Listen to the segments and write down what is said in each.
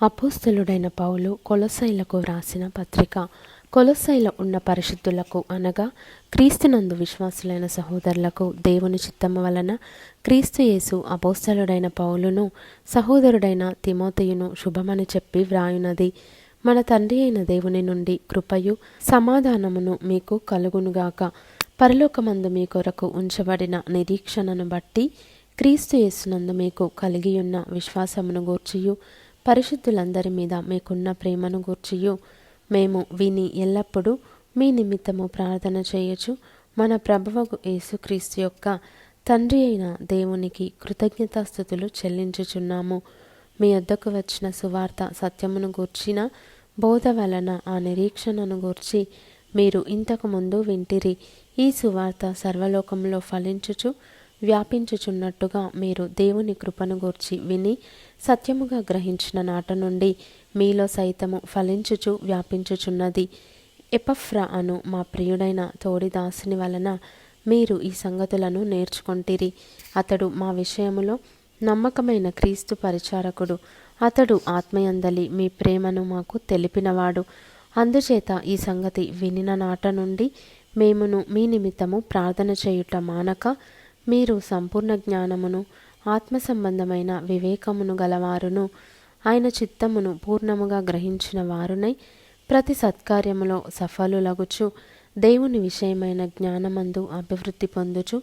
అపోస్తలుడైన పౌలు కొలొస్సైలకు వ్రాసిన పత్రిక. కొలొస్సైలో ఉన్న పరిశుద్ధులకు అనగా క్రీస్తునందు విశ్వాసులైన సహోదరులకు దేవుని చిత్తము వలన క్రీస్తు యేసు అపోస్తలుడైన పౌలును సహోదరుడైన తిమోతియును శుభమని చెప్పి వ్రాయునది. మన తండ్రి అయిన దేవుని నుండి కృపయు సమాధానమును మీకు కలుగునుగాక. పరలోకమందు మీ కొరకు ఉంచబడిన నిరీక్షణను బట్టి క్రీస్తు యేసునందు మీకు కలిగియున్న విశ్వాసమును గూర్చియు పరిశుద్ధులందరి మీద మీకున్న ప్రేమను గూర్చియు మేము విని ఎల్లప్పుడూ మీ నిమిత్తము ప్రార్థన చేయొచ్చు మన ప్రభువగు యేసుక్రీస్తు యొక్క తండ్రి అయిన దేవునికి కృతజ్ఞతాస్తుతులు చెల్లించుచున్నాము. మీ వద్దకు వచ్చిన సువార్త సత్యమును గూర్చిన బోధ వలన ఆ నిరీక్షణను గూర్చి మీరు ఇంతకు ముందు వింటిరి. ఈ సువార్త సర్వలోకంలో ఫలించుచు వ్యాపించుచున్నట్టుగా మీరు దేవుని కృపను గూర్చి విని సత్యముగా గ్రహించిన నాట నుండి మీలో సైతము ఫలించుచు వ్యాపించుచున్నది. ఎపఫ్రా అను మా ప్రియుడైన తోడిదాసుని వలన మీరు ఈ సంగతులను నేర్చుకొంటిరి. అతడు మా విషయములో నమ్మకమైన క్రీస్తు పరిచారకుడు. అతడు ఆత్మయందలి మీ ప్రేమను మాకు తెలిపినవాడు. అందుచేత ఈ సంగతి వినిన నాట నుండి మేమును మీ నిమిత్తము ప్రార్థన చేయుట మానక మీరు సంపూర్ణ జ్ఞానమును ఆత్మ సంబంధమైన వివేకమును గలవారును ఆయన చిత్తమును పూర్ణముగా గ్రహించిన వారునై ప్రతి సత్కార్యములో సఫలులగుచు దేవుని విషయమైన జ్ఞానమందు అభివృద్ధి పొందుచు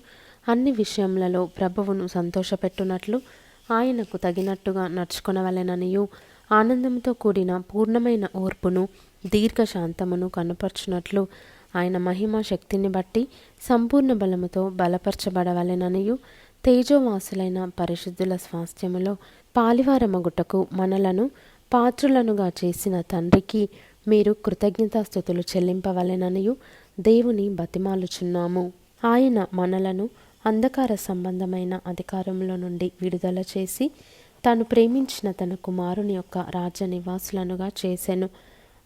అన్ని విషయములలో ప్రభువును సంతోషపెట్టునట్లు ఆయనకు తగినట్టుగా నడుచుకొనవలెననియు ఆనందంతో కూడిన పూర్ణమైన ఓర్పును దీర్ఘశాంతమును కనుపర్చునట్లు ఆయన మహిమ శక్తిని బట్టి సంపూర్ణ బలముతో బలపరచబడవలెననియు తేజోవాసులైన పరిశుద్ధుల స్వాస్థ్యములో పాలివారమగుటకు మనలను పాత్రులనుగా చేసిన తండ్రికి మీరు కృతజ్ఞతాస్తుతులు చెల్లింపవలెననియు దేవుని బతిమాలుచున్నాము. ఆయన మనలను అంధకార సంబంధమైన అధికారంలో నుండి విడుదల చేసి తాను ప్రేమించిన తన కుమారుని యొక్క రాజ్య నివాసులనుగా చేసెను.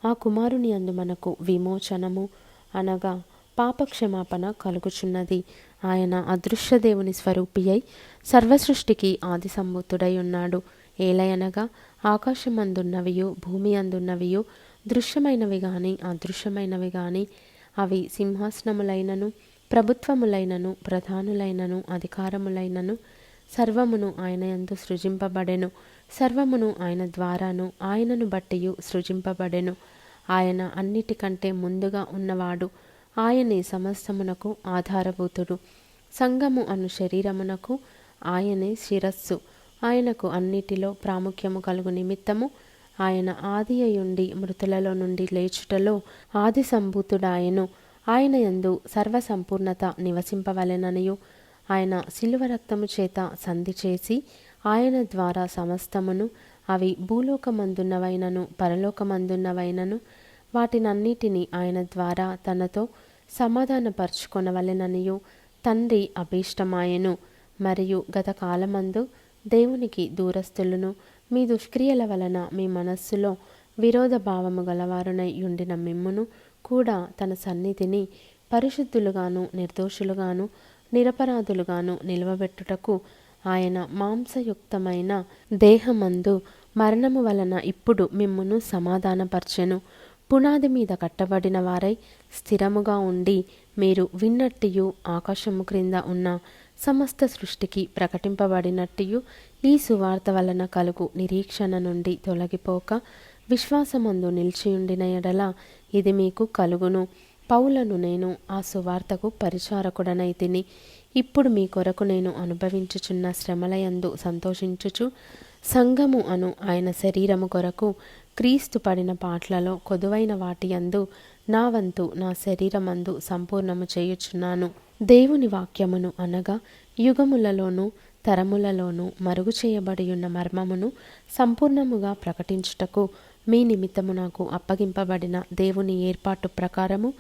ఆ కుమారుని యందు మనకు విమోచనము అనగా పాపక్షమాపణ కలుగుచున్నది. ఆయన అదృశ్య దేవుని స్వరూపి అయి సర్వసృష్టికి ఆది సంభూతుడై ఉన్నాడు. ఏలయనగా ఆకాశమందున్నవియు భూమి అందున్నవియు దృశ్యమైనవి గాని అదృశ్యమైనవి గాని అవి సింహాసనములైనను ప్రభుత్వములైనను ప్రధానులైనను అధికారములైనను సర్వమును ఆయన యందు సృజింపబడెను. సర్వమును ఆయన ద్వారాను ఆయనను బట్టియు సృజింపబడెను. ఆయన అన్నిటికంటే ముందుగా ఉన్నవాడు. ఆయనే సమస్తమునకు ఆధారభూతుడు. సంఘము అను శరీరమునకు ఆయనే శిరస్సు. ఆయనకు అన్నిటిలో ప్రాముఖ్యము కలుగు నిమిత్తము ఆయన ఆది అయుండి మృతులలో నుండి లేచుటలో ఆది సంభూతుడాయను. ఆయన యందు సర్వసంపూర్ణత నివసింపవలెననియు ఆయన శిలువ రక్తము చేత సంధి చేసి ఆయన ద్వారా సమస్తమును అవి భూలోకమందున్నవైనను పరలోకమందున్నవైనను వాటినన్నిటినీ ఆయన ద్వారా తనతో సమాధానపరచుకొనవలెననియు తండ్రి అభీష్టమాయెను. మరియు గత కాలమందు దేవునికి దూరస్తులను మీ దుష్క్రియల వలన మీ మనస్సులో విరోధ భావము గలవారునై యుండిన మిమ్మును కూడా తన సన్నిధిని పరిశుద్ధులుగాను నిర్దోషులుగాను నిరపరాధులుగాను నిలవబెట్టుటకు ఆయన మాంసయుక్తమైన దేహమందు మరణము వలన ఇప్పుడు మిమ్మును సమాధానపరచెను. పునాది మీద కట్టబడిన వారై స్థిరముగా ఉండి మీరు విన్నట్టియు ఆకాశము క్రింద ఉన్న సమస్త సృష్టికి ప్రకటింపబడినట్టియు ఈ సువార్త వలన కలుగు నిరీక్షణ నుండి తొలగిపోక విశ్వాసమందు నిలిచియుండిన ఎడల ఇది మీకు కలుగును. పౌలను నేను ఆ సువార్తకు పరిచారకుడనైతిని. ఇప్పుడు మీ కొరకు నేను అనుభవించుచున్న శ్రమలయందు సంతోషించుచు సంఘము అను ఆయన శరీరము కొరకు క్రీస్తు పడిన పాట్లలో కొదువైన వాటి యందు నా వంతు నా శరీరమందు సంపూర్ణము చేయుచున్నాను. దేవుని వాక్యమును అనగా యుగములలోనూ తరములలోనూ మరుగు చేయబడియున్న మర్మమును సంపూర్ణముగా ప్రకటించుటకు మీ నిమిత్తము నాకు అప్పగింపబడిన దేవుని ఏర్పాటు ప్రకారము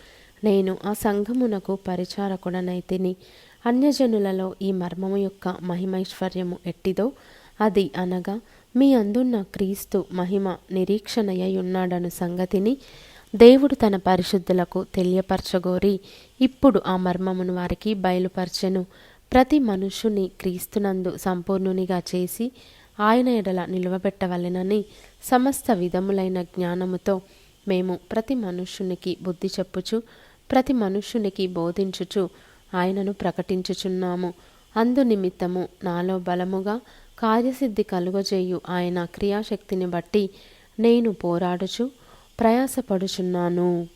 నేను ఆ సంఘమునకు పరిచారకుడనైతిని. అన్యజనులలో ఈ మర్మము యొక్క మహిమైశ్వర్యము ఎట్టిదో అది అనగా మీ అందున్న క్రీస్తు మహిమ నిరీక్షణయ్యున్నాడను సంగతిని దేవుడు తన పరిశుద్ధులకు తెలియపరచగోరి ఇప్పుడు ఆ మర్మమును వారికి బయలుపరచెను. ప్రతి మనుష్యుని క్రీస్తునందు సంపూర్ణునిగా చేసి ఆయన ఎడల నిలువబెట్టవలెనని సమస్త విధములైన జ్ఞానముతో మేము ప్రతి మనుష్యునికి బుద్ధి చెప్పుచు ప్రతి మనుష్యునికి బోధించుచు ఆయనను ప్రకటించుచున్నాము. అందు నిమిత్తము నాలో బలముగా కార్యసిద్ధి కలుగజేయు ఆయన క్రియాశక్తిని బట్టి నేను పోరాడుచు ప్రయాసపడుచున్నాను.